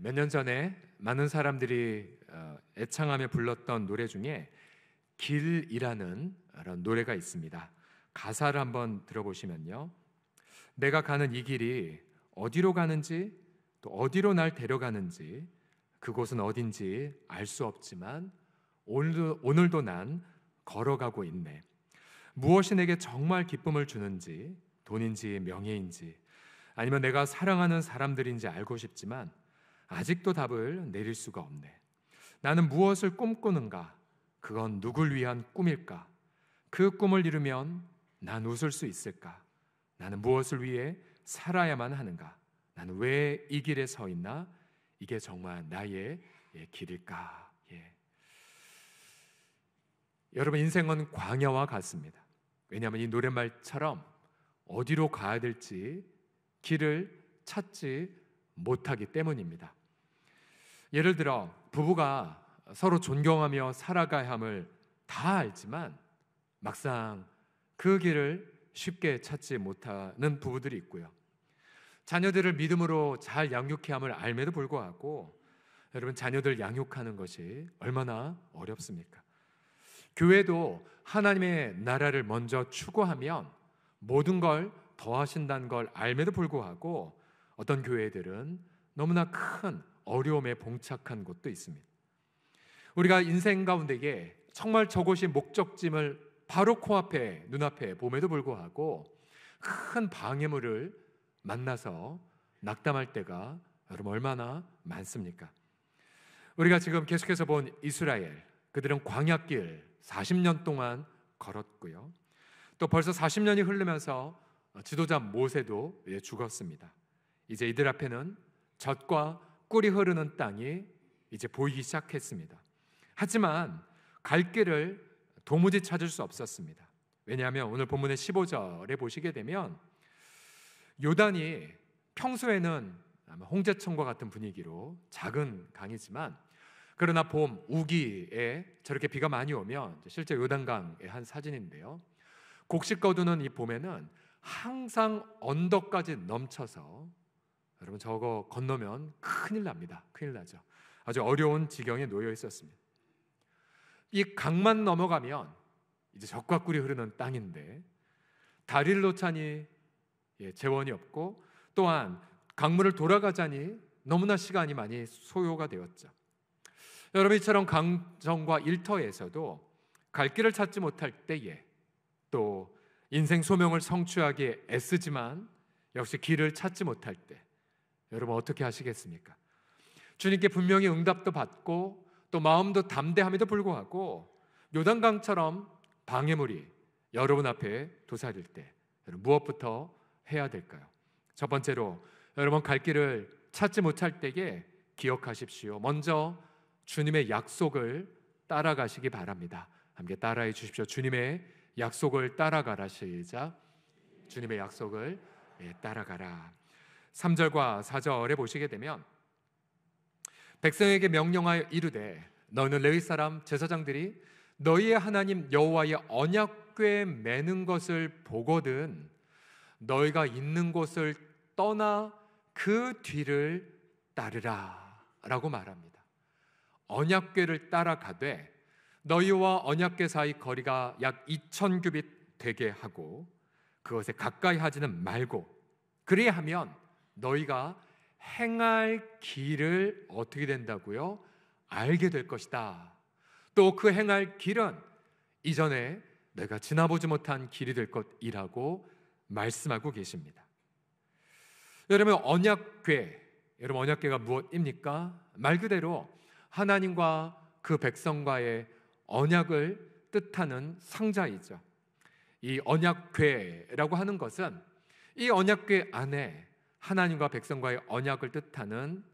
몇 년 전에 많은 사람들이 애창하며 불렀던 노래 중에 길이라는 노래가 있습니다. 가사를 한번 들어보시면요, 내가 가는 이 길이 어디로 가는지, 또 어디로 날 데려가는지, 그곳은 어딘지 알 수 없지만 오늘도 난 걸어가고 있네. 무엇이 내게 정말 기쁨을 주는지, 돈인지 명예인지, 아니면 내가 사랑하는 사람들인지 알고 싶지만 아직도 답을 내릴 수가 없네. 나는 무엇을 꿈꾸는가? 그건 누굴 위한 꿈일까? 그 꿈을 이루면 난 웃을 수 있을까? 나는 무엇을 위해 살아야만 하는가? 나는 왜 이 길에 서 있나? 이게 정말 나의 길일까? 여러분, 인생은 광야와 같습니다. 왜냐하면 이 노랫말처럼 어디로 가야 될지 길을 찾지 못하기 때문입니다. 예를 들어 부부가 서로 존경하며 살아가야 함을 다 알지만 막상 그 길을 쉽게 찾지 못하는 부부들이 있고요. 자녀들을 믿음으로 잘 양육해야 함을 알매도 불구하고 여러분, 자녀들 양육하는 것이 얼마나 어렵습니까? 교회도 하나님의 나라를 먼저 추구하면 모든 걸 더하신다는 걸 알매도 불구하고 어떤 교회들은 너무나 큰 어려움에 봉착한 곳도 있습니다. 우리가 인생 가운데에 정말 저곳이 목적지임을 바로 코앞에 눈앞에 봄에도 불구하고 큰 방해물을 만나서 낙담할 때가 여러분 얼마나 많습니까? 우리가 지금 계속해서 본 이스라엘, 그들은 광야길 40년 동안 걸었고요. 또 벌써 40년이 흐르면서 지도자 모세도 죽었습니다. 이제 이들 앞에는 젖과 꿀이 흐르는 땅이 이제 보이기 시작했습니다. 하지만 갈 길을 도무지 찾을 수 없었습니다. 왜냐하면 오늘 본문의 15절에 보시게 되면 요단이 평소에는 아마 홍제천과 같은 분위기로 작은 강이지만 그러나 봄 우기에 저렇게 비가 많이 오면 실제 요단강의 한 사진인데요, 곡식 거두는 이 봄에는 항상 언덕까지 넘쳐서 여러분 저거 건너면 큰일 납니다. 큰일 나죠. 아주 어려운 지경에 놓여 있었습니다. 이 강만 넘어가면 이제 젖과 꿀이 흐르는 땅인데 다리를 놓자니 재원이 없고 또한 강물을 돌아가자니 너무나 시간이 많이 소요가 되었죠. 여러분, 이처럼 강정과 일터에서도 갈 길을 찾지 못할 때에 또 인생 소명을 성취하기에 애쓰지만 역시 길을 찾지 못할 때 여러분 어떻게 하시겠습니까? 주님께 분명히 응답도 받고 또 마음도 담대함에도 불구하고 요단강처럼 방해물이 여러분 앞에 도사릴 때 여러분 무엇부터 해야 될까요? 첫 번째로 여러분 갈 길을 찾지 못할 때에 기억하십시오. 먼저 주님의 약속을 따라가시기 바랍니다. 함께 따라해 주십시오. 주님의 약속을 따라가라. 시작. 주님의 약속을 따라가라. 3절과 4절에 보시게 되면 백성에게 명령하여 이르되 너는 레위 사람 제사장들이 너희의 하나님 여호와의 언약궤에 매는 것을 보거든 너희가 있는 곳을 떠나 그 뒤를 따르라 라고 말합니다. 언약궤를 따라가되 너희와 언약궤 사이 거리가 약 2000규빗 되게 하고 그것에 가까이 하지는 말고 그리하면 너희가 행할 길을 어떻게 된다고요? 알게 될 것이다. 또 그 행할 길은 이전에 내가 지나보지 못한 길이 될 것이라고 말씀하고 계십니다. 여러분 언약궤가 무엇입니까? 말 그대로 하나님과 그 백성과의 언약을 뜻하는 상자이죠. 이 언약궤라고 하는 것은 이 언약궤 안에 하나님과 백성과의 언약을 뜻하는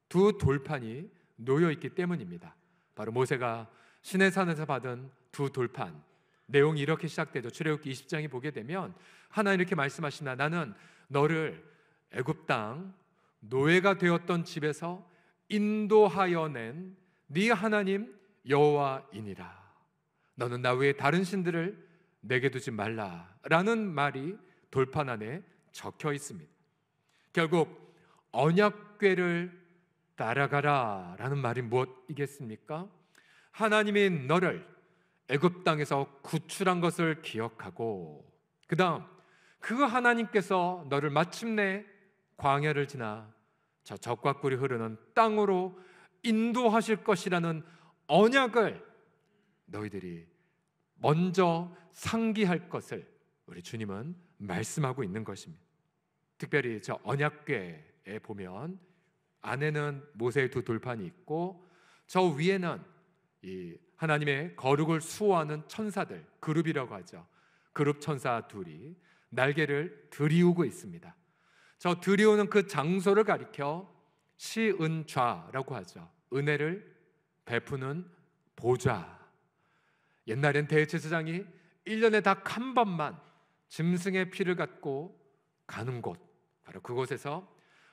두 돌판이 놓여 있기 때문입니다. 바로 모세가 시내산에서 받은 두 돌판, 내용이 이렇게 시작되죠. 출애굽기 20장에 보게 되면 하나님 이렇게 말씀하시나 나는 너를 애굽 땅 노예가 되었던 집에서 인도하여 낸 네 하나님 여호와이니라. 너는 나 외에 다른 신들을 내게 두지 말라라는 말이 돌판 안에 적혀 있습니다. 결국 언약궤를 따라가라 라는 말이 무엇이겠습니까? 하나님이 너를 애굽 땅에서 구출한 것을 기억하고, 그 다음 그 하나님께서 너를 마침내 광야를 지나 저 젖과 꿀이 흐르는 땅으로 인도하실 것이라는 언약을 너희들이 먼저 상기할 것을 우리 주님은 말씀하고 있는 것입니다. 특별히 저 언약궤에 보면 안에는 모세의 두 돌판이 있고 저 위에는 이 하나님의 거룩을 수호하는 천사들, 그룹이라고 하죠. 그룹 천사 둘이 날개를 들이우고 있습니다. 저 들이우는 그 장소를 가리켜 시은좌라고 하죠. 은혜를 베푸는 보좌. 옛날엔 대제사장이 1년에 딱 한 번만 짐승의 피를 갖고 가는 곳, 바로 그곳에서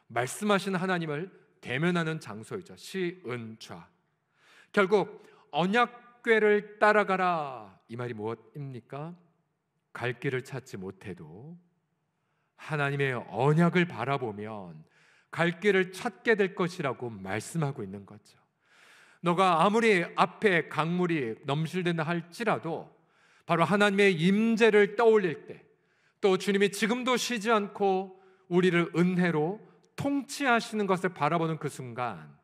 말씀하신 하나님을 대면하는 장소이죠. 시은좌. 결국 언약궤를 따라가라, 이 말이 무엇입니까? 갈 길을 찾지 못해도 하나님의 언약을 바라보면 갈 길을 찾게 될 것이라고 말씀하고 있는 거죠. 너가 아무리 앞에 강물이 넘실된다 할지라도 바로 하나님의 임재를 떠올릴 때, 또 주님이 지금도 쉬지 않고 우리를 은혜로 통치하시는 것을 바라보는 그 순간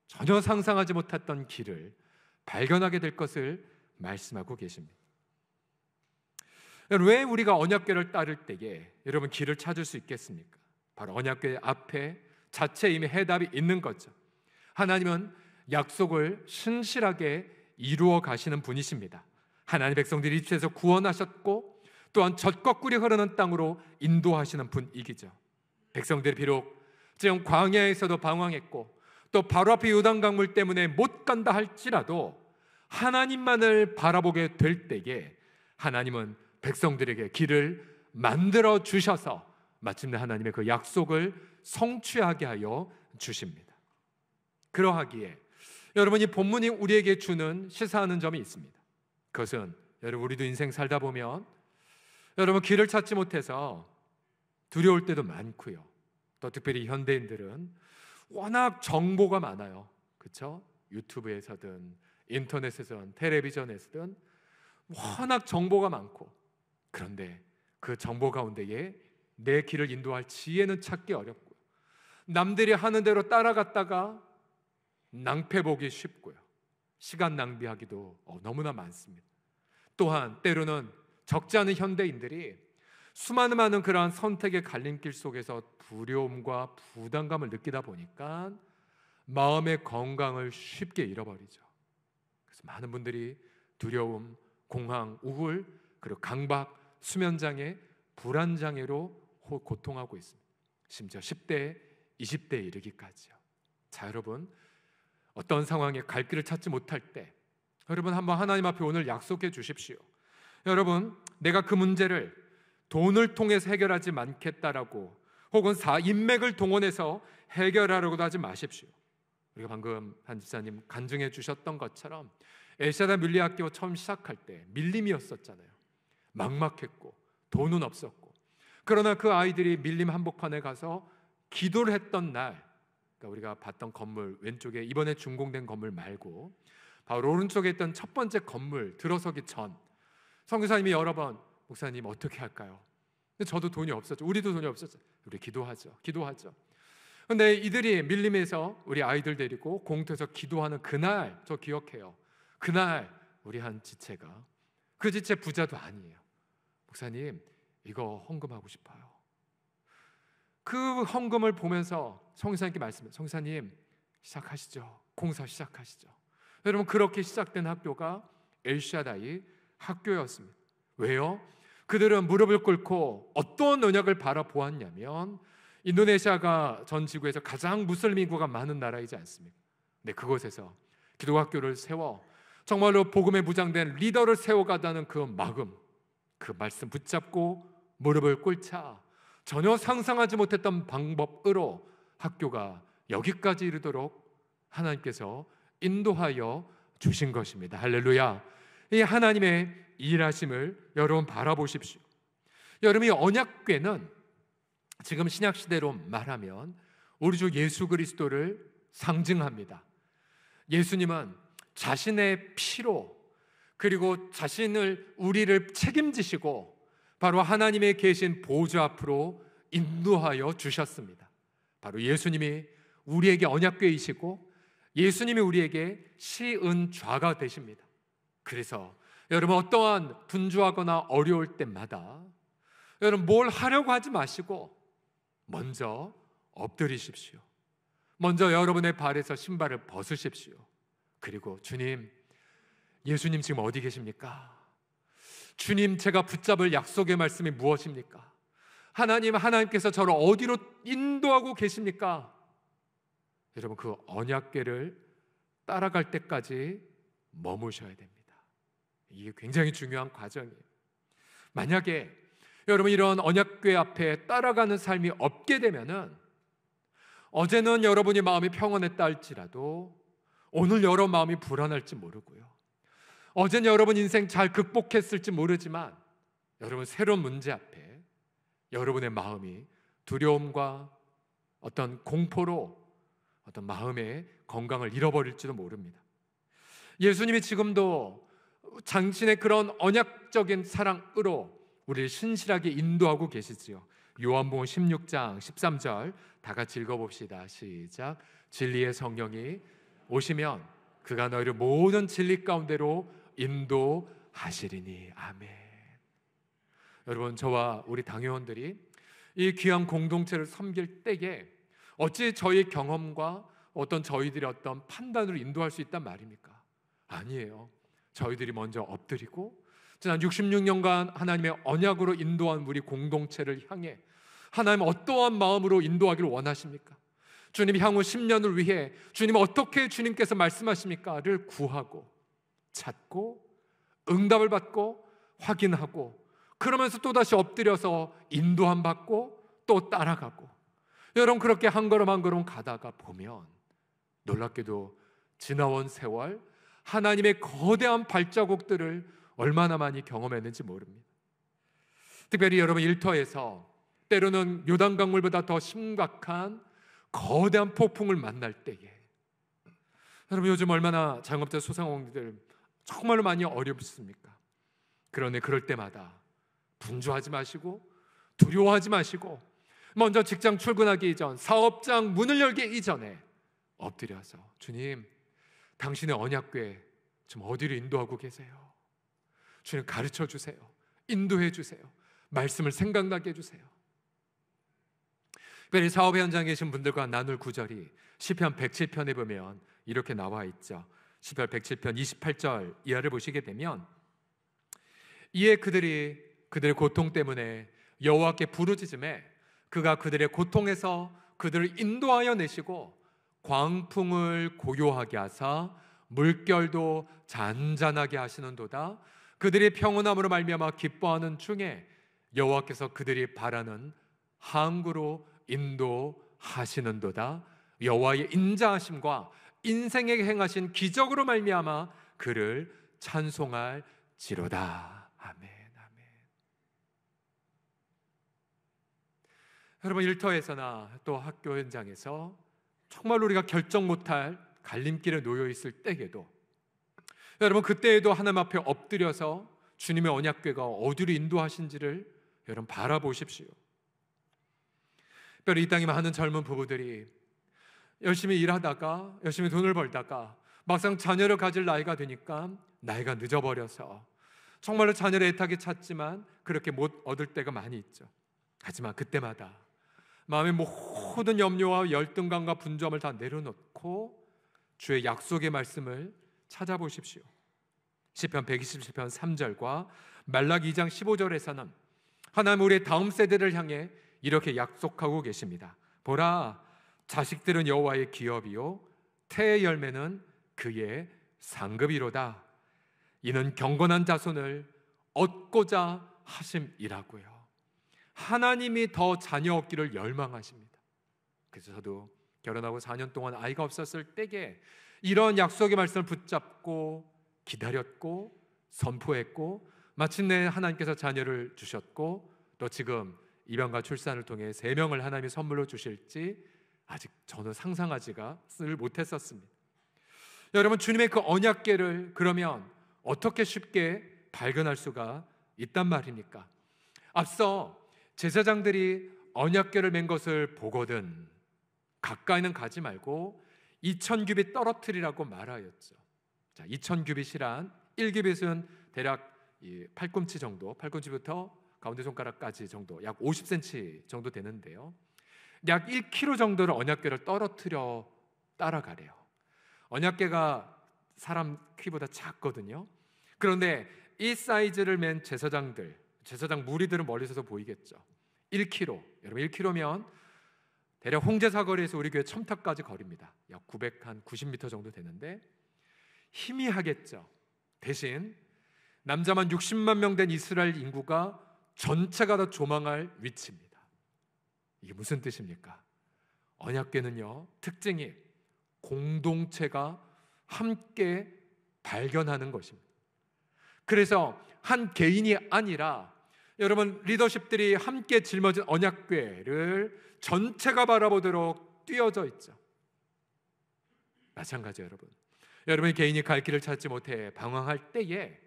전혀 상상하지 못했던 길을 발견하게 될 것을 말씀하고 계십니다. 왜 우리가 언약궤를 따를 때에 여러분 길을 찾을 수 있겠습니까? 바로 언약궤 앞에 자체 이미 해답이 있는 거죠. 하나님은 약속을 신실하게 이루어 가시는 분이십니다. 하나님 백성들이 이집트에서 구원하셨고 또한 젖과 꿀이 흐르는 땅으로 인도하시는 분이기죠. 백성들이 비록 지금 광야에서도 방황했고 또 바로 앞에 요단강물 때문에 못 간다 할지라도 하나님만을 바라보게 될 때에 하나님은 백성들에게 길을 만들어 주셔서 마침내 하나님의 그 약속을 성취하게 하여 주십니다. 그러하기에 여러분, 이 본문이 우리에게 주는 시사하는 점이 있습니다. 그것은 여러분, 우리도 인생 살다 보면 여러분 길을 찾지 못해서 두려울 때도 많고요. 또 특별히 현대인들은 워낙 정보가 많아요. 그렇죠? 유튜브에서든 인터넷에서든 텔레비전에서든 워낙 정보가 많고, 그런데 그 정보 가운데에 내 길을 인도할 지혜는 찾기 어렵고요. 남들이 하는 대로 따라갔다가 낭패 보기 쉽고요. 시간 낭비하기도 너무나 많습니다. 또한 때로는 적지 않은 현대인들이 수많은 그러한 선택의 갈림길 속에서 두려움과 부담감을 느끼다 보니까 마음의 건강을 쉽게 잃어버리죠. 그래서 많은 분들이 두려움, 공황, 우울, 그리고 강박, 수면장애, 불안장애로 고통하고 있습니다. 심지어 10대, 20대에 이르기까지요. 자, 여러분, 어떤 상황에 갈 길을 찾지 못할 때 여러분 한번 하나님 앞에 오늘 약속해 주십시오. 여러분, 내가 그 문제를 돈을 통해서 해결하지 않겠다라고 혹은 인맥을 동원해서 해결하려고도 하지 마십시오. 우리가 방금 한 집사님 간증해 주셨던 것처럼 엘샤다 밀리학교 처음 시작할 때 밀림이었었잖아요. 막막했고 돈은 없었고, 그러나 그 아이들이 밀림 한복판에 가서 기도를 했던 날, 그러니까 우리가 봤던 건물 왼쪽에 이번에 준공된 건물 말고 바로 오른쪽에 있던 첫 번째 건물 들어서기 전 선교사님이 여러 번 목사님 어떻게 할까요? 근데 저도 돈이 없었죠. 우리도 돈이 없었죠. 우리 기도하죠. 근데 이들이 밀림에서 우리 아이들 데리고 공터에서 기도하는 그날 저 기억해요. 그날 우리 한 지체가, 그 지체 부자도 아니에요. 목사님 이거 헌금하고 싶어요. 그 헌금을 보면서 성사님께 말씀해요. 성사님 시작하시죠. 공사 시작하시죠. 여러분, 그렇게 시작된 학교가 엘샤다이 학교였습니다. 왜요? 그들은 무릎을 꿇고 어떤 언약을 바라보았냐면 인도네시아가 전 지구에서 가장 무슬림 인구가 많은 나라이지 않습니까? 근데 그곳에서 기도학교를 세워 정말로 복음에 무장된 리더를 세워가다는 그 마음, 그 말씀 붙잡고 무릎을 꿇자 전혀 상상하지 못했던 방법으로 학교가 여기까지 이르도록 하나님께서 인도하여 주신 것입니다. 할렐루야. 이 하나님의 일하심을 여러분 바라보십시오. 여러분, 이 언약궤는 지금 신약시대로 말하면 우리 주 예수 그리스도를 상징합니다. 예수님은 자신의 피로 그리고 우리를 책임지시고 바로 하나님의 계신 보좌 앞으로 인도하여 주셨습니다. 바로 예수님이 우리에게 언약궤이시고 예수님이 우리에게 시은좌가 되십니다. 그래서 여러분 어떠한 분주하거나 어려울 때마다 여러분 뭘 하려고 하지 마시고 먼저 엎드리십시오. 먼저 여러분의 발에서 신발을 벗으십시오. 그리고 주님, 예수님 지금 어디 계십니까? 주님, 제가 붙잡을 약속의 말씀이 무엇입니까? 하나님께서 저를 어디로 인도하고 계십니까? 여러분 그 언약궤를 따라갈 때까지 머무셔야 됩니다. 이게 굉장히 중요한 과정이에요. 만약에 여러분 이런 언약궤 앞에 따라가는 삶이 없게 되면은 어제는 여러분이 마음이 평온했다 할지라도 오늘 여러분 마음이 불안할지 모르고요. 어제는 여러분 인생 잘 극복했을지 모르지만 여러분 새로운 문제 앞에 여러분의 마음이 두려움과 어떤 공포로 어떤 마음의 건강을 잃어버릴지도 모릅니다. 예수님이 지금도 당신의 그런 언약적인 사랑으로 우리를 신실하게 인도하고 계시지요. 요한복음 16장 13절 다 같이 읽어봅시다. 시작. 진리의 성령이 오시면 그가 너희를 모든 진리 가운데로 인도하시리니. 아멘. 여러분 저와 우리 당회원들이 이 귀한 공동체를 섬길 때에 어찌 저희 경험과 어떤 저희들의 어떤 판단으로 인도할 수 있단 말입니까? 아니에요. 저희들이 먼저 엎드리고 지난 66년간 하나님의 언약으로 인도한 우리 공동체를 향해 하나님 어떠한 마음으로 인도하기를 원하십니까? 주님 향후 10년을 위해 주님 어떻게 주님께서 말씀하십니까?를 구하고 찾고 응답을 받고 확인하고 그러면서 또다시 엎드려서 인도함 받고 또 따라가고 여러분 그렇게 한 걸음 한 걸음 가다가 보면 놀랍게도 지나온 세월 하나님의 거대한 발자국들을 얼마나 많이 경험했는지 모릅니다. 특별히 여러분 일터에서 때로는 요단강물보다 더 심각한 거대한 폭풍을 만날 때에 여러분 요즘 얼마나 자영업자 소상공인들 정말로 많이 어렵습니까? 그런데 그럴 때마다 분주하지 마시고 두려워하지 마시고 먼저 직장 출근하기 이전 사업장 문을 열기 이전에 엎드려서 주님 당신의 언약궤 좀 어디로 인도하고 계세요? 주님 가르쳐 주세요. 인도해 주세요. 말씀을 생각나게 해주세요. 특별히 사업 현장에 계신 분들과 나눌 구절이 시편 107편에 보면 이렇게 나와 있죠. 시편 107편 28절 이하를 보시게 되면 이에 그들의 고통 때문에 여호와께 부르짖음에 그가 그들의 고통에서 그들을 인도하여 내시고 광풍을 고요하게 하사 물결도 잔잔하게 하시는도다. 그들이 평온함으로 말미암아 기뻐하는 중에 여호와께서 그들이 바라는 항구로 인도하시는도다. 여호와의 인자하심과 인생에 행하신 기적으로 말미암아 그를 찬송할지로다. 아멘, 아멘. 여러분 일터에서나 또 학교 현장에서 정말 우리가 결정 못할 갈림길에 놓여 있을 때에도 여러분 그때에도 하나님 앞에 엎드려서 주님의 언약궤가 어디로 인도하신지를 여러분 바라보십시오. 특별히 이 땅에 많은 젊은 부부들이 열심히 일하다가 열심히 돈을 벌다가 막상 자녀를 가질 나이가 되니까 나이가 늦어버려서 정말로 자녀를 애타게 찾지만 그렇게 못 얻을 때가 많이 있죠. 하지만 그때마다 마음의 모든 염려와 열등감과 분주함을 다 내려놓고 주의 약속의 말씀을 찾아보십시오. 시편 127편 3절과 말라기 2장 15절에서는 하나님 우리의 다음 세대를 향해 이렇게 약속하고 계십니다. 보라, 자식들은 여호와의 기업이요 태의 열매는 그의 상급이로다. 이는 경건한 자손을 얻고자 하심이라고요. 하나님이 더 자녀 얻기를 열망하십니다. 그래서 저도 결혼하고 4년 동안 아이가 없었을 때에 이런 약속의 말씀을 붙잡고 기다렸고 선포했고 마침내 하나님께서 자녀를 주셨고 또 지금 입양과 출산을 통해 3명을 하나님이 선물로 주실지 아직 저는 상상하지를 못했었습니다. 여러분, 주님의 그 언약궤를 그러면 어떻게 쉽게 발견할 수가 있단 말입니까? 앞서 제사장들이 언약궤를 맨 것을 보거든 가까이는 가지 말고 2000규빗 떨어뜨리라고 말하였죠. 자, 2000규빗이란 1규빗은 대략 팔꿈치 정도, 팔꿈치부터 가운데 손가락까지 정도, 약 50cm 정도 되는데요. 약 1km 정도를 언약궤를 떨어뜨려 따라가래요. 언약궤가 사람 키보다 작거든요. 그런데 이 사이즈를 맨 제사장 무리들은 멀리서도 보이겠죠. 1km, 여러분 1km면 대략 홍제사거리에서 우리 교회 첨탑까지 거리입니다. 약 990m 정도 되는데 희미하겠죠. 대신 남자만 60만 명 된 이스라엘 인구가 전체가 다 조망할 위치입니다. 이게 무슨 뜻입니까? 언약궤는요, 특징이 공동체가 함께 발견하는 것입니다. 그래서 한 개인이 아니라 여러분 리더십들이 함께 짊어진 언약궤를 전체가 바라보도록 띄어져 있죠. 마찬가지예요, 여러분이 개인이 갈 길을 찾지 못해 방황할 때에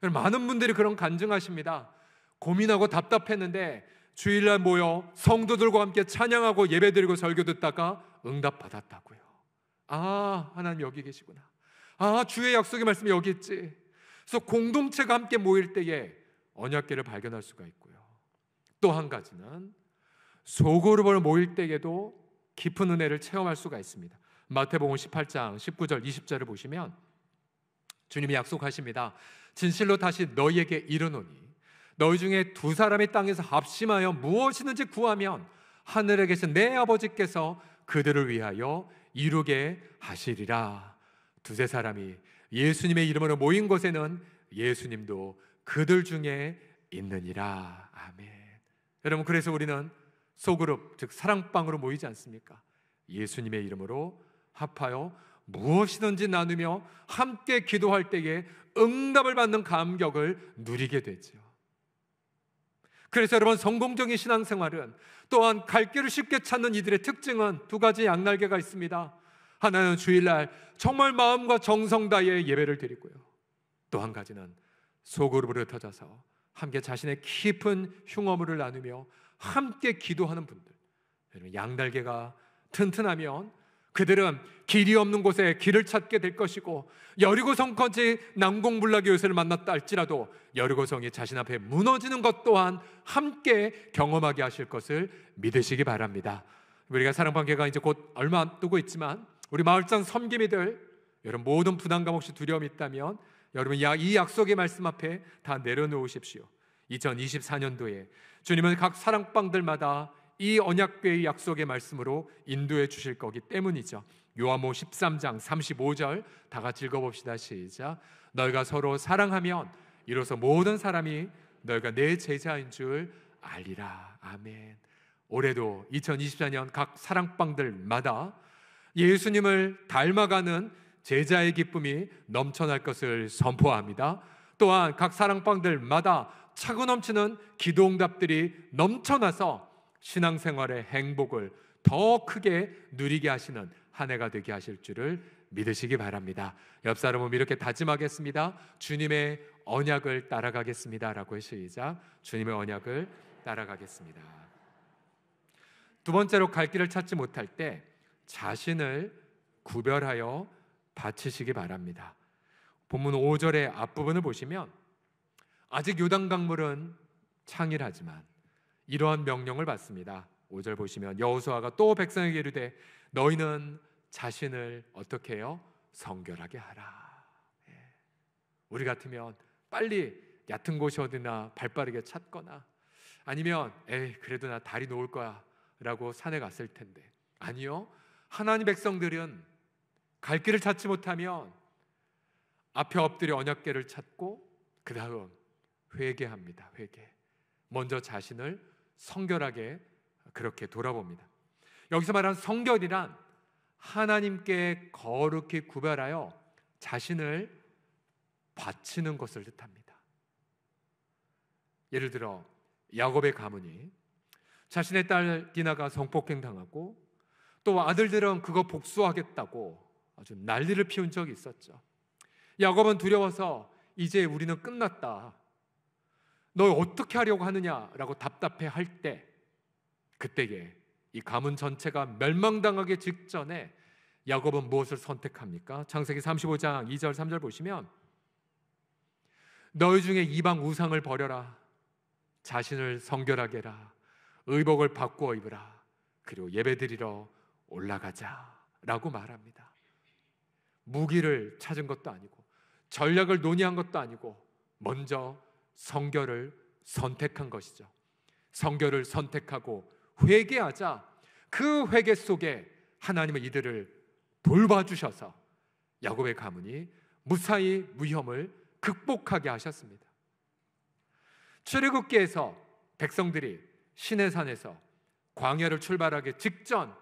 많은 분들이 그런 간증하십니다. 고민하고 답답했는데 주일날 모여 성도들과 함께 찬양하고 예배드리고 설교 듣다가 응답받았다고요. 아, 하나님 여기 계시구나. 아, 주의 약속의 말씀이 여기 있지. 그래서 공동체가 함께 모일 때에 언약궤를 발견할 수가 있고요. 또 한 가지는 소그룹으로 모일 때에도 깊은 은혜를 체험할 수가 있습니다. 마태복음 18장 19절 20절을 보시면 주님이 약속하십니다. 진실로 다시 너희에게 이르노니 너희 중에 두 사람이 땅에서 합심하여 무엇이든지 구하면 하늘에 계신 내 아버지께서 그들을 위하여 이루게 하시리라. 두세 사람이 예수님의 이름으로 모인 곳에는 예수님도 그들 중에 있느니라. 아멘. 여러분, 그래서 우리는 소그룹, 즉 사랑방으로 모이지 않습니까? 예수님의 이름으로 합하여 무엇이든지 나누며 함께 기도할 때에 응답을 받는 감격을 누리게 되죠. 그래서 여러분, 성공적인 신앙생활은 또한 갈 길을 쉽게 찾는 이들의 특징은 두 가지 양날개가 있습니다. 하나는 주일날 정말 마음과 정성 다해 예배를 드리고요. 또 한 가지는 소그룹으로 흩어져서 함께 자신의 깊은 흉어물을 나누며 함께 기도하는 분들. 여러분, 양날개가 튼튼하면 그들은 길이 없는 곳에 길을 찾게 될 것이고, 여리고성까지 난공불락의 요새를 만났다 할지라도 여리고성이 자신 앞에 무너지는 것 또한 함께 경험하게 하실 것을 믿으시기 바랍니다. 우리가 사랑방개가 이제 곧 얼마 앞두고 있지만 우리 마을장 섬김이들, 여러분 모든 부담감 없이 두려움이 있다면 여러분 이 약속의 말씀 앞에 다 내려놓으십시오. 2024년도에 주님은 각 사랑방들마다 이 언약궤의 약속의 말씀으로 인도해 주실 거기 때문이죠. 요한복음 13장 35절 다 같이 읽어봅시다. 시작. 너희가 서로 사랑하면 이로써 모든 사람이 너희가 내 제자인 줄 알리라. 아멘. 올해도 2024년 각 사랑방들마다 예수님을 닮아가는 제자의 기쁨이 넘쳐날 것을 선포합니다. 또한 각 사랑방들마다 차고 넘치는 기도응답들이 넘쳐나서 신앙생활의 행복을 더 크게 누리게 하시는 한 해가 되게 하실 줄을 믿으시기 바랍니다. 옆 사람은 이렇게 다짐하겠습니다. 주님의 언약을 따라가겠습니다 라고 시작. 주님의 언약을 따라가겠습니다. 두 번째로 갈 길을 찾지 못할 때 자신을 구별하여 바치시기 바랍니다. 본문 5절의 앞부분을 보시면 아직 요단강물은 창일하지만 이러한 명령을 받습니다. 5절 보시면 여호수아가 또 백성에게 이르되 너희는 자신을 어떻게 해요? 성결하게 하라. 우리 같으면 빨리 얕은 곳이 어디나 발빠르게 찾거나 아니면 그래도 나 다리 놓을 거야 라고 산에 갔을 텐데, 아니요, 하나님 백성들은 갈 길을 찾지 못하면 앞에 엎드려 언약궤를 찾고 그 다음 회개합니다. 회개. 먼저 자신을 성결하게 그렇게 돌아봅니다. 여기서 말하는 성결이란 하나님께 거룩히 구별하여 자신을 바치는 것을 뜻합니다. 예를 들어 야곱의 가문이 자신의 딸 디나가 성폭행 당하고 또 아들들은 그거 복수하겠다고 아주 난리를 피운 적이 있었죠. 야곱은 두려워서 이제 우리는 끝났다, 너 어떻게 하려고 하느냐라고 답답해 할 때, 그때에 이 가문 전체가 멸망당하기 직전에 야곱은 무엇을 선택합니까? 창세기 35장 2절 3절 보시면, 너희 중에 이방 우상을 버려라, 자신을 성결하게 해라, 의복을 바꾸어 입으라, 그리고 예배드리러 올라가자 라고 말합니다. 무기를 찾은 것도 아니고 전략을 논의한 것도 아니고 먼저 성결을 선택한 것이죠. 성결을 선택하고 회개하자 그 회개 속에 하나님은 이들을 돌봐주셔서 야곱의 가문이 무사히 무혐을 극복하게 하셨습니다. 출애굽기에서 백성들이 시내산에서 광야를 출발하기 직전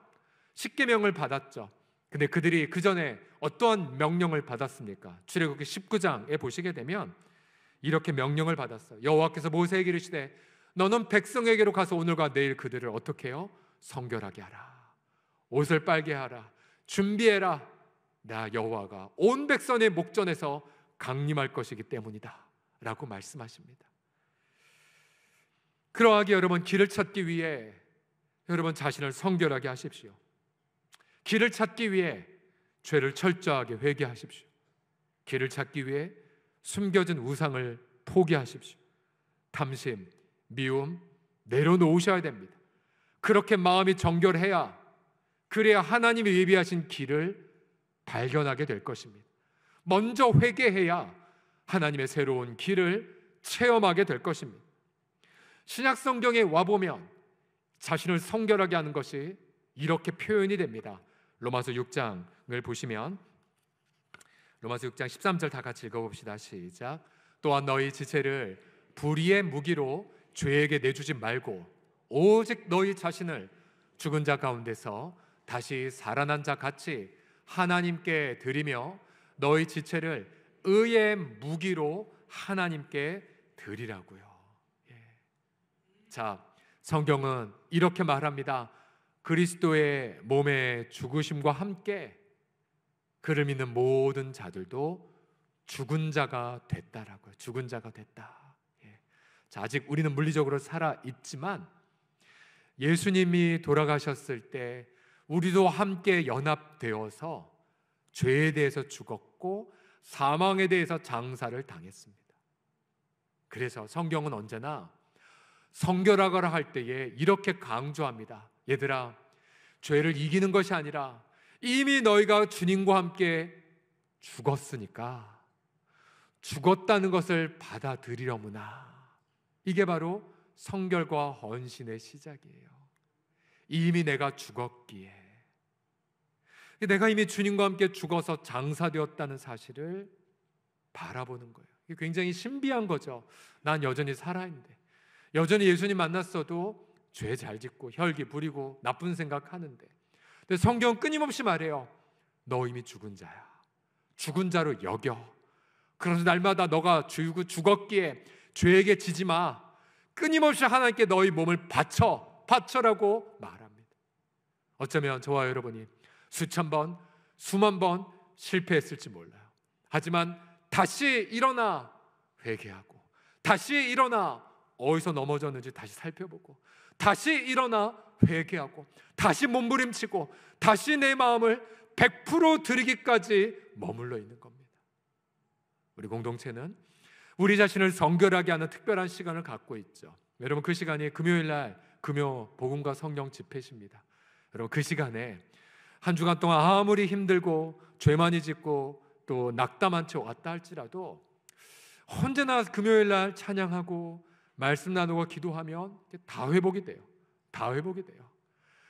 십계명을 받았죠. 근데 그들이 그 전에 어떠한 명령을 받았습니까? 출애굽기 19장에 보시게 되면 이렇게 명령을 받았어요. 여호와께서 모세에게 이르시되 너는 백성에게로 가서 오늘과 내일 그들을 어떻게 해요? 성결하게 하라, 옷을 빨게 하라, 준비해라. 나 여호와가 온 백성의 목전에서 강림할 것이기 때문이다 라고 말씀하십니다. 그러하기에 여러분, 길을 찾기 위해 여러분 자신을 성결하게 하십시오. 길을 찾기 위해 죄를 철저하게 회개하십시오. 길을 찾기 위해 숨겨진 우상을 포기하십시오. 탐심, 미움 내려놓으셔야 됩니다. 그렇게 마음이 정결해야, 그래야 하나님이 예비하신 길을 발견하게 될 것입니다. 먼저 회개해야 하나님의 새로운 길을 체험하게 될 것입니다. 신약 성경에 와보면 자신을 성결하게 하는 것이 이렇게 표현이 됩니다. 로마서 6장을 보시면 로마서 6장 13절 다 같이 읽어봅시다. 시작. 또한 너희 지체를 불의의 무기로 죄에게 내주지 말고 오직 너희 자신을 죽은 자 가운데서 다시 살아난 자 같이 하나님께 드리며 너희 지체를 의의 무기로 하나님께 드리라고요. 자, 성경은 이렇게 말합니다. 그리스도의 몸의 죽으심과 함께 그를 믿는 모든 자들도 죽은 자가 됐다라고요. 죽은 자가 됐다. 자, 아직 우리는 물리적으로 살아 있지만 예수님이 돌아가셨을 때 우리도 함께 연합되어서 죄에 대해서 죽었고 사망에 대해서 장사를 당했습니다. 그래서 성경은 언제나 성결하거라 할 때에 이렇게 강조합니다. 얘들아, 죄를 이기는 것이 아니라 이미 너희가 주님과 함께 죽었으니까 죽었다는 것을 받아들이려무나. 이게 바로 성결과 헌신의 시작이에요. 이미 내가 죽었기에, 내가 이미 주님과 함께 죽어서 장사되었다는 사실을 바라보는 거예요. 이게 굉장히 신비한 거죠. 난 여전히 살아있는데, 여전히 예수님 만났어도 죄 잘 짓고 혈기 부리고 나쁜 생각하는데, 근데 성경은 끊임없이 말해요. 너 이미 죽은 자야. 죽은 자로 여겨. 그래서 날마다 너가 죽었기에 죄에게 지지 마. 끊임없이 하나님께 너희 몸을 바쳐라고 말합니다. 어쩌면 저와 여러분이 수천 번, 수만 번 실패했을지 몰라요. 하지만 다시 일어나 회개하고, 다시 일어나 어디서 넘어졌는지 다시 살펴보고, 다시 일어나 회개하고, 다시 몸부림치고, 다시 내 마음을 100% 드리기까지 머물러 있는 겁니다. 우리 공동체는 우리 자신을 성결하게 하는 특별한 시간을 갖고 있죠. 여러분, 그 시간이 금요일날 금요 복음과 성령 집회십니다. 여러분, 그 시간에 한 주간 동안 아무리 힘들고 죄 많이 짓고 또 낙담한 채 왔다 할지라도 언제나 금요일날 찬양하고 말씀 나누고 기도하면 다 회복이 돼요. 다 회복이 돼요.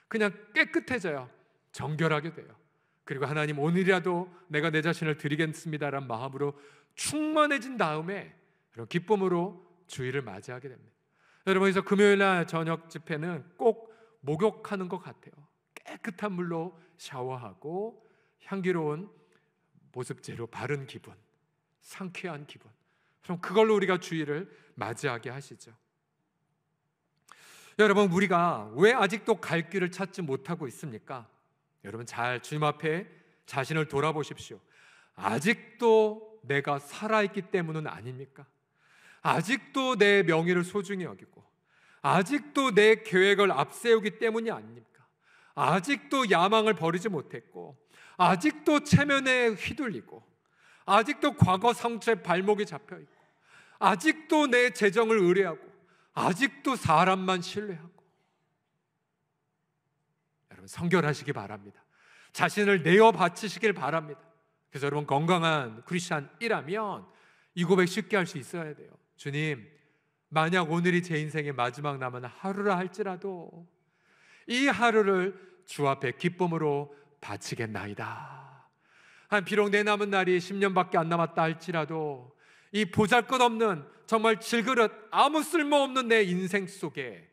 그냥 깨끗해져요. 정결하게 돼요. 그리고 하나님, 오늘이라도 내가 내 자신을 드리겠습니다라는 마음으로 충만해진 다음에 그런 기쁨으로 주일을 맞이하게 됩니다. 여러분, 그래서 금요일날 저녁 집회는 꼭 목욕하는 것 같아요. 깨끗한 물로 샤워하고 향기로운 보습제로 바른 기분, 상쾌한 기분, 그럼 그걸로 우리가 주일을 맞이하게 하시죠. 여러분, 우리가 왜 아직도 갈 길을 찾지 못하고 있습니까? 여러분 잘 주님 앞에 자신을 돌아보십시오. 아직도 내가 살아있기 때문은 아닙니까? 아직도 내 명예를 소중히 여기고, 아직도 내 계획을 앞세우기 때문이 아닙니까? 아직도 야망을 버리지 못했고, 아직도 체면에 휘둘리고, 아직도 과거 상처에 발목이 잡혀있고, 아직도 내 재정을 의뢰하고, 아직도 사람만 신뢰하고. 여러분 성결하시기 바랍니다. 자신을 내어 바치시길 바랍니다. 그래서 여러분 건강한 크리스찬이라면 이 고백 쉽게 할 수 있어야 돼요. 주님, 만약 오늘이 제 인생의 마지막 남은 하루라 할지라도 이 하루를 주 앞에 기쁨으로 바치겠나이다. 비록 내 남은 날이 10년밖에 안 남았다 할지라도 이 보잘것없는 정말 질그릇 아무 쓸모없는 내 인생 속에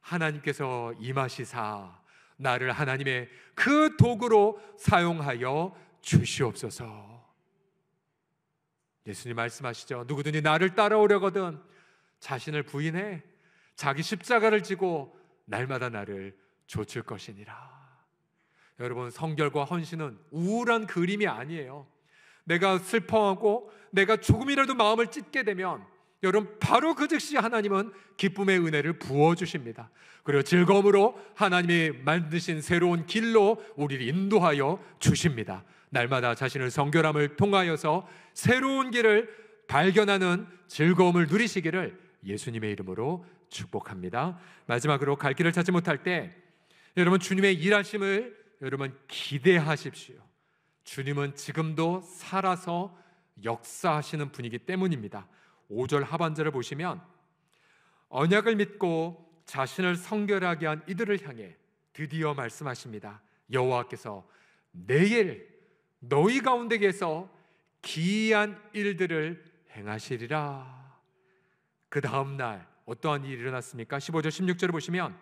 하나님께서 임하시사 나를 하나님의 그 도구로 사용하여 주시옵소서. 예수님 말씀하시죠. 누구든지 나를 따라오려거든 자신을 부인해 자기 십자가를 지고 날마다 나를 좇을 것이니라. 여러분 성결과 헌신은 우울한 그림이 아니에요. 내가 슬퍼하고 내가 조금이라도 마음을 찢게 되면 여러분 바로 그 즉시 하나님은 기쁨의 은혜를 부어주십니다. 그리고 즐거움으로 하나님이 만드신 새로운 길로 우리를 인도하여 주십니다. 날마다 자신을 성결함을 통하여서 새로운 길을 발견하는 즐거움을 누리시기를 예수님의 이름으로 축복합니다. 마지막으로 갈 길을 찾지 못할 때 여러분 주님의 일하심을 여러분 기대하십시오. 주님은 지금도 살아서 역사하시는 분이기 때문입니다. 5절 하반절을 보시면 언약을 믿고 자신을 성결하게 한 이들을 향해 드디어 말씀하십니다. 여호와께서 내일 너희 가운데에서 기이한 일들을 행하시리라. 그 다음 날 어떠한 일이 일어났습니까? 15절 16절을 보시면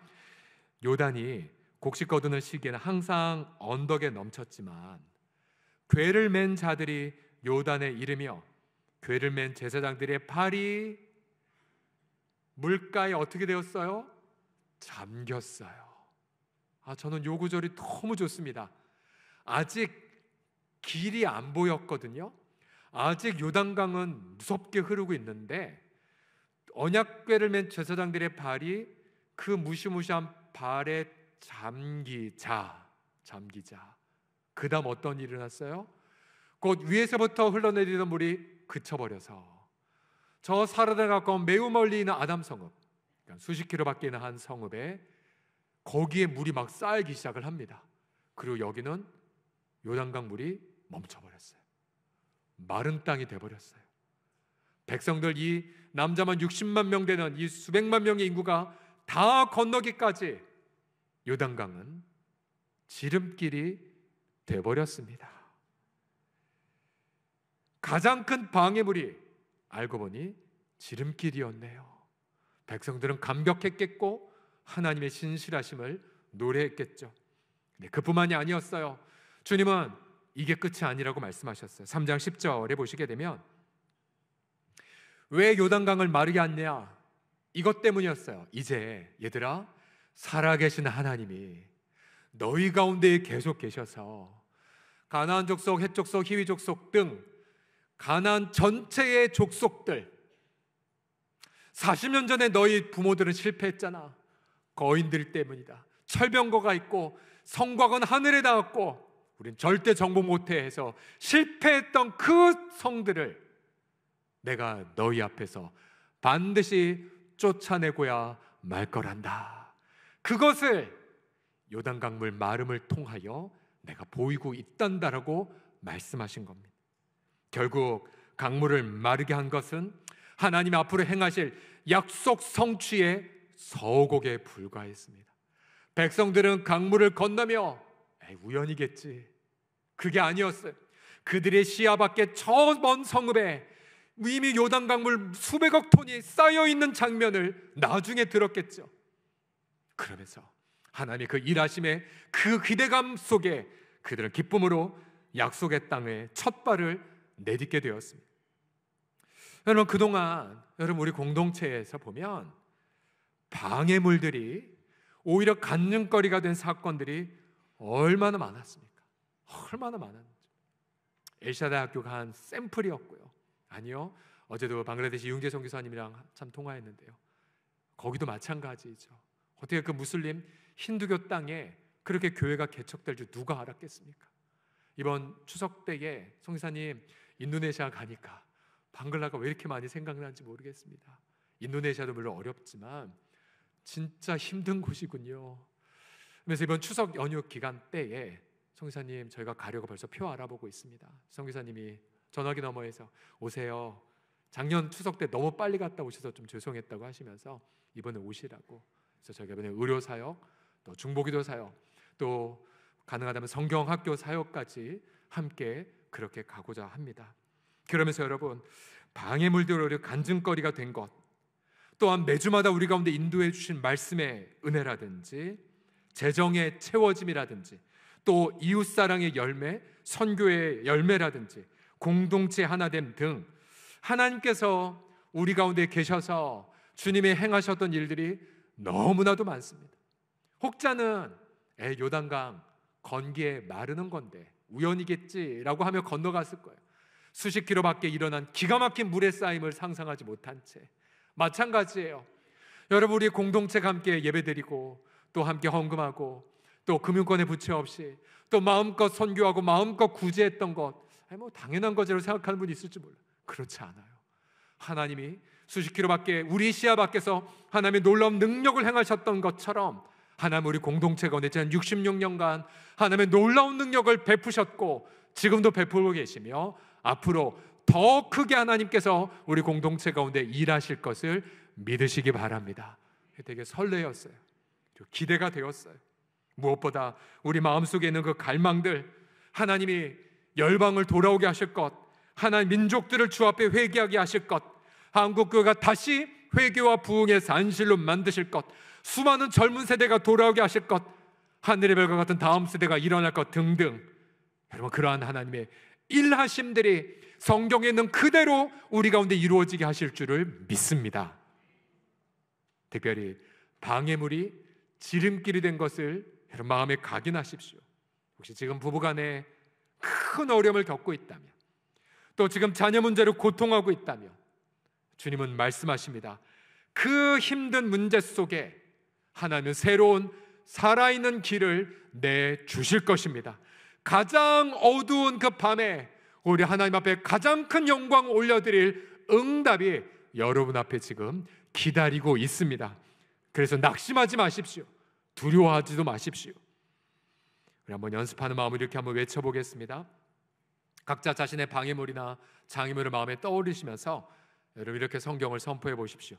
요단이 곡식 거두는 시기에는 항상 언덕에 넘쳤지만 궤를 맨 자들이 요단에 이르며 궤를 맨 제사장들의 발이 물가에 어떻게 되었어요? 잠겼어요. 저는 요 구절이 너무 좋습니다. 아직 길이 안 보였거든요. 아직 요단강은 무섭게 흐르고 있는데 언약궤를 맨 제사장들의 발이 그 무시무시한 발에 잠기자 그 다음 어떤 일이 일어났어요? 곧 위에서부터 흘러내리던 물이 그쳐버려서 저 사르단에 가까운 매우 멀리 있는 아담 성읍, 그러니까 수십 킬로밖에 있는 한 성읍에 거기에 물이 막 쌓이기 시작을 합니다. 그리고 여기는 요단강 물이 멈춰버렸어요. 마른 땅이 돼버렸어요. 백성들 이 남자만 60만 명 되는 이 수백만 명의 인구가 다 건너기까지 요단강은 지름길이 돼버렸습니다. 가장 큰 방해물이 알고 보니 지름길이었네요. 백성들은 감격했겠고 하나님의 신실하심을 노래했겠죠. 근데 그뿐만이 아니었어요. 주님은 이게 끝이 아니라고 말씀하셨어요. 3장 10절에 보시게 되면 왜 요단강을 마르게 했냐? 이것 때문이었어요. 이제 얘들아, 살아계신 하나님이 너희 가운데에 계속 계셔서 가나안 족속, 헷 족속, 히위 족속 등 가나안 전체의 족속들 40년 전에 너희 부모들은 실패했잖아. 거인들 때문이다. 철병거가 있고 성곽은 하늘에 닿았고 우린 절대 정복 못해 해서 실패했던 그 성들을 내가 너희 앞에서 반드시 쫓아내고야 말 거란다. 그것을 요단강물 마름을 통하여 내가 보이고 있단다라고 말씀하신 겁니다. 결국 강물을 마르게 한 것은 하나님 앞으로 행하실 약속 성취의 서곡에 불과했습니다. 백성들은 강물을 건너며 우연이겠지. 그게 아니었어요. 그들의 시야 밖에 저 먼 성읍에 이미 요단강물 수백억 톤이 쌓여있는 장면을 나중에 들었겠죠. 그러면서 하나님의 그 일하심의 그 기대감 속에 그들은 기쁨으로 약속의 땅에 첫 발을 내딛게 되었습니다. 여러분 그동안 우리 공동체에서 보면 방해물들이 오히려 간증거리가 된 사건들이 얼마나 많았습니까? 얼마나 많았는지. 엘샤다이 학교가 한 샘플이었고요. 아니요, 어제도 방글라데시 이웅재 선교사님이랑 참 통화했는데요. 거기도 마찬가지죠. 어떻게 그 무슬림 힌두교 땅에 그렇게 교회가 개척될 줄 누가 알았겠습니까? 이번 추석 때에 선교사님 인도네시아 가니까 방글라가 왜 이렇게 많이 생각나는지 모르겠습니다. 인도네시아도 물론 어렵지만 진짜 힘든 곳이군요. 그래서 이번 추석 연휴 기간 때에 선교사님 저희가 가려고 벌써 표 알아보고 있습니다. 선교사님이 전화기 너머에서 오세요. 작년 추석 때 너무 빨리 갔다 오셔서 좀 죄송했다고 하시면서 이번에 오시라고. 그래서 저희가 이번에 의료 사역, 또 중보기도 사역, 또 가능하다면 성경학교 사역까지 함께 그렇게 가고자 합니다. 그러면서 여러분, 방해물들로 간증거리가 된 것, 또한 매주마다 우리 가운데 인도해 주신 말씀의 은혜라든지 재정의 채워짐이라든지 또 이웃사랑의 열매, 선교의 열매라든지 공동체 하나됨 등 하나님께서 우리 가운데 계셔서 주님이 행하셨던 일들이 너무나도 많습니다. 혹자는 요단강 건기에 마르는 건데 우연이겠지라고 하며 건너갔을 거예요. 수십 킬로 밖에 일어난 기가 막힌 물의 쌓임을 상상하지 못한 채. 마찬가지예요. 여러분, 우리 공동체가 함께 예배드리고 또 함께 헌금하고 또 금융권의 부채 없이 또 마음껏 선교하고 마음껏 구제했던 것, 뭐 당연한 것으로 생각하는 분이 있을지 몰라요. 그렇지 않아요. 하나님이 수십 킬로 밖에 우리 시야 밖에서 하나님의 놀라운 능력을 행하셨던 것처럼 하나님 우리 공동체 가운데 지난 66년간 하나님의 놀라운 능력을 베푸셨고 지금도 베풀고 계시며 앞으로 더 크게 하나님께서 우리 공동체 가운데 일하실 것을 믿으시기 바랍니다. 되게 설레었어요. 기대가 되었어요. 무엇보다 우리 마음속에 있는 그 갈망들, 하나님이 열방을 돌아오게 하실 것, 하나님 민족들을 주 앞에 회개하게 하실 것, 한국교회가 다시 회개와 부흥의 산실로 만드실 것, 수많은 젊은 세대가 돌아오게 하실 것, 하늘의 별과 같은 다음 세대가 일어날 것 등등, 여러분 그러한 하나님의 일하심들이 성경에 있는 그대로 우리 가운데 이루어지게 하실 줄을 믿습니다. 특별히 방해물이 지름길이 된 것을 여러분 마음에 각인하십시오. 혹시 지금 부부간에 큰 어려움을 겪고 있다면, 또 지금 자녀 문제로 고통하고 있다면 주님은 말씀하십니다. 그 힘든 문제 속에 하나님은 새로운 살아있는 길을 내주실 것입니다. 가장 어두운 그 밤에 우리 하나님 앞에 가장 큰 영광 올려드릴 응답이 여러분 앞에 지금 기다리고 있습니다. 그래서 낙심하지 마십시오. 두려워하지도 마십시오. 우리 한번 연습하는 마음으로 이렇게 한번 외쳐보겠습니다. 각자 자신의 방해물이나 장애물을 마음에 떠올리시면서 여러분 이렇게 성경을 선포해 보십시오.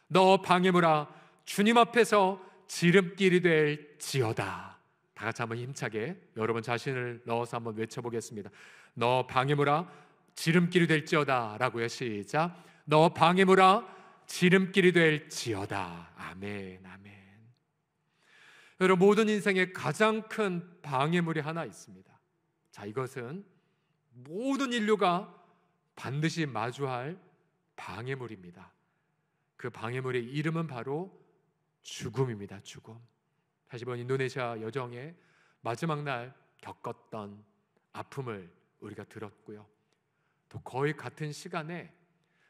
너 방해물아, 주님 앞에서 지름길이 될지어다. 다 같이 한번 힘차게 여러분 자신을 넣어서 한번 외쳐보겠습니다. 너 방해물아, 지름길이 될지어다 라고요. 시작. 너 방해물아, 지름길이 될지어다. 아멘, 아멘. 여러분, 모든 인생에 가장 큰 방해물이 하나 있습니다. 자, 이것은 모든 인류가 반드시 마주할 방해물입니다. 그 방해물의 이름은 바로 죽음입니다. 죽음. 다시 번 인도네시아 여정의 마지막 날 겪었던 아픔을 우리가 들었고요. 또 거의 같은 시간에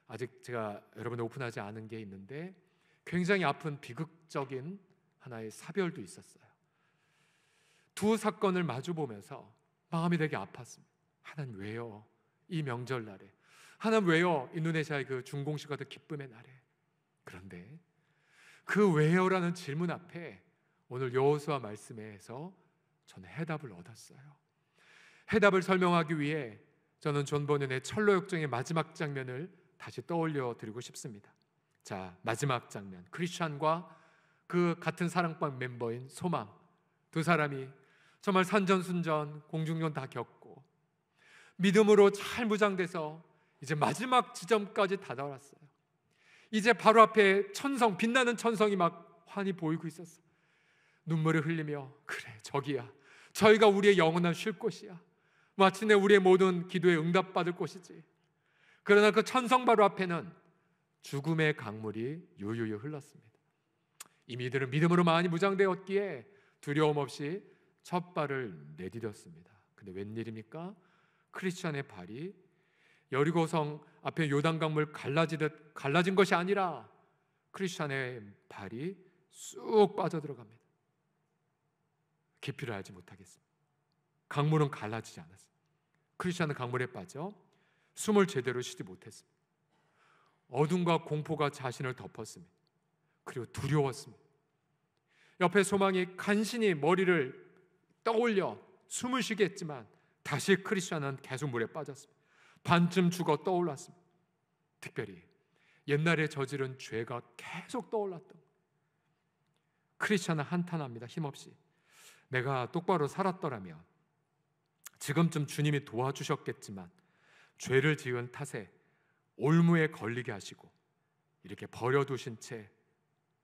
아직 제가 여러분에 오픈하지 않은 게 있는데 굉장히 아픈 비극적인 하나의 사별도 있었어요. 두 사건을 마주 보면서 마음이 되게 아팠습니다. 하나님 왜요? 이 명절날에. 하나님 왜요? 인도네시아의 그 준공식 같은 기쁨의 날에. 그런데 그 왜요라는 질문 앞에 오늘 여호수아 말씀에서 저는 해답을 얻었어요. 해답을 설명하기 위해 저는 존 버년의 철로역정의 마지막 장면을 다시 떠올려 드리고 싶습니다. 자, 마지막 장면. 크리스찬과 그 같은 사랑방 멤버인 소망, 두 사람이 정말 산전순전 공중전 다 겪고 믿음으로 잘 무장돼서 이제 마지막 지점까지 다다랐어요. 이제 바로 앞에 천성, 빛나는 천성이 막 환히 보이고 있었어요. 눈물을 흘리며 그래 저기야, 저희가 우리의 영원한 쉴 곳이야. 마침내 우리의 모든 기도에 응답받을 곳이지. 그러나 그 천성 바로 앞에는 죽음의 강물이 유유유 흘렀습니다. 이미 이들은 믿음으로 많이 무장되었기에 두려움 없이 첫 발을 내디뎠습니다. 근데 웬일입니까? 크리스찬의 발이 여리고성 앞에 요단강물 갈라진 것이 아니라 크리스찬의 발이 쑥 빠져들어갑니다. 깊이를 알지 못하겠습니다. 강물은 갈라지지 않았습니다. 크리스찬은 강물에 빠져 숨을 제대로 쉬지 못했습니다. 어둠과 공포가 자신을 덮었습니다. 그리고 두려웠습니다. 옆에 소망이 간신히 머리를 떠올려 숨을 쉬게 했지만 다시 크리스찬은 계속 물에 빠졌습니다. 반쯤 죽어 떠올랐습니다. 특별히 옛날에 저지른 죄가 계속 떠올랐던 거예요. 크리스찬은 한탄합니다. 힘없이. 내가 똑바로 살았더라면 지금쯤 주님이 도와주셨겠지만 죄를 지은 탓에 올무에 걸리게 하시고 이렇게 버려두신 채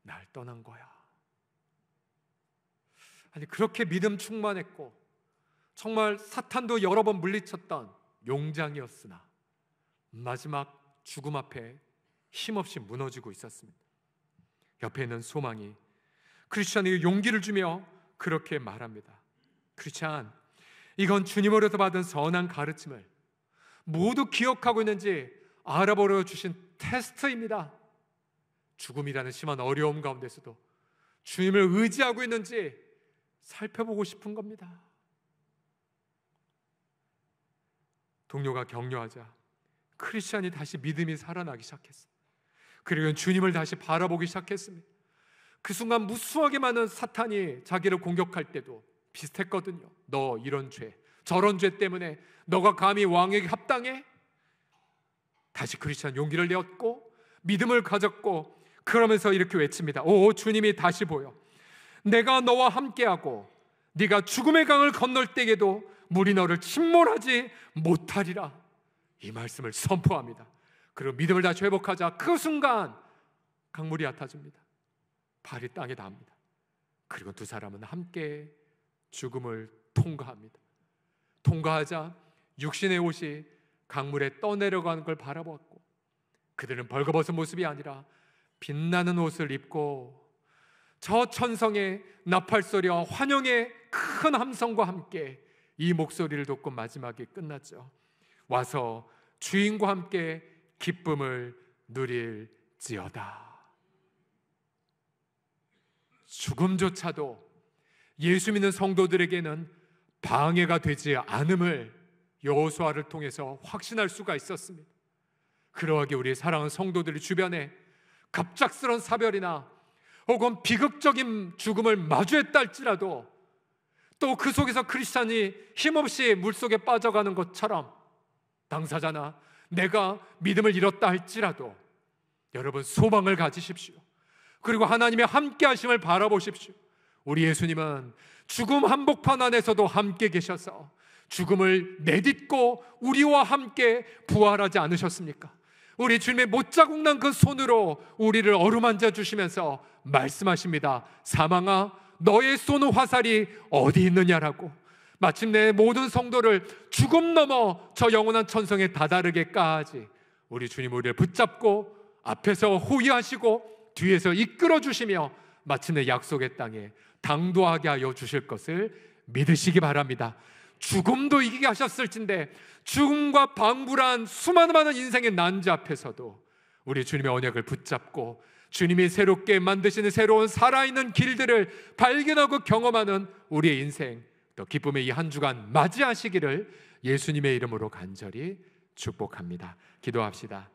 날 떠난 거야. 아니, 그렇게 믿음 충만했고 정말 사탄도 여러 번 물리쳤던 용장이었으나 마지막 죽음 앞에 힘없이 무너지고 있었습니다. 옆에 있는 소망이 크리스찬에게 용기를 주며 그렇게 말합니다. 크리스찬, 이건 주님으로부터 받은 선한 가르침을 모두 기억하고 있는지 알아보려 주신 테스트입니다. 죽음이라는 심한 어려움 가운데서도 주님을 의지하고 있는지 살펴보고 싶은 겁니다. 동료가 격려하자 크리스찬이 다시 믿음이 살아나기 시작했습니다. 그리고 주님을 다시 바라보기 시작했습니다. 그 순간 무수하게 많은 사탄이 자기를 공격할 때도 비슷했거든요. 너 이런 죄, 저런 죄 때문에 너가 감히 왕에게 합당해? 다시 크리스찬 용기를 내었고 믿음을 가졌고 그러면서 이렇게 외칩니다. 오, 주님이 다시 보여. 내가 너와 함께하고 네가 죽음의 강을 건널 때에도 물이 너를 침몰하지 못하리라. 이 말씀을 선포합니다. 그리고 믿음을 다시 회복하자 그 순간 강물이 얕아집니다. 발이 땅에 닿습니다. 그리고 두 사람은 함께 죽음을 통과합니다. 통과하자 육신의 옷이 강물에 떠내려가는 걸 바라보았고 그들은 벌거벗은 모습이 아니라 빛나는 옷을 입고 저 천성의 나팔소리와 환영의 큰 함성과 함께 이 목소리를 듣고 마지막에 끝났죠. 와서 주인과 함께 기쁨을 누릴지어다. 죽음조차도 예수 믿는 성도들에게는 방해가 되지 않음을 여호수아를 통해서 확신할 수가 있었습니다. 그러하게 우리 사랑하는 성도들이 주변에 갑작스러운 사별이나 혹은 비극적인 죽음을 마주했다 할지라도 또 그 속에서 크리스찬이 힘없이 물속에 빠져가는 것처럼 당사자나 내가 믿음을 잃었다 할지라도 여러분 소망을 가지십시오. 그리고 하나님의 함께 하심을 바라보십시오. 우리 예수님은 죽음 한복판 안에서도 함께 계셔서 죽음을 내딛고 우리와 함께 부활하지 않으셨습니까? 우리 주님의 못자국 난 그 손으로 우리를 어루만져 주시면서 말씀하십니다. 사망아, 너의 쏘는 화살이 어디 있느냐라고. 마침내 모든 성도를 죽음 넘어 저 영원한 천성에 다다르게까지 우리 주님 우리를 붙잡고 앞에서 호위하시고 뒤에서 이끌어 주시며 마침내 약속의 땅에 당도하게 하여 주실 것을 믿으시기 바랍니다. 죽음도 이기게 하셨을진데 죽음과 방불한 수많은 많은 인생의 난제 앞에서도 우리 주님의 언약을 붙잡고 주님이 새롭게 만드시는 새로운 살아있는 길들을 발견하고 경험하는 우리의 인생, 또 기쁨의 이 한 주간 맞이하시기를 예수님의 이름으로 간절히 축복합니다. 기도합시다.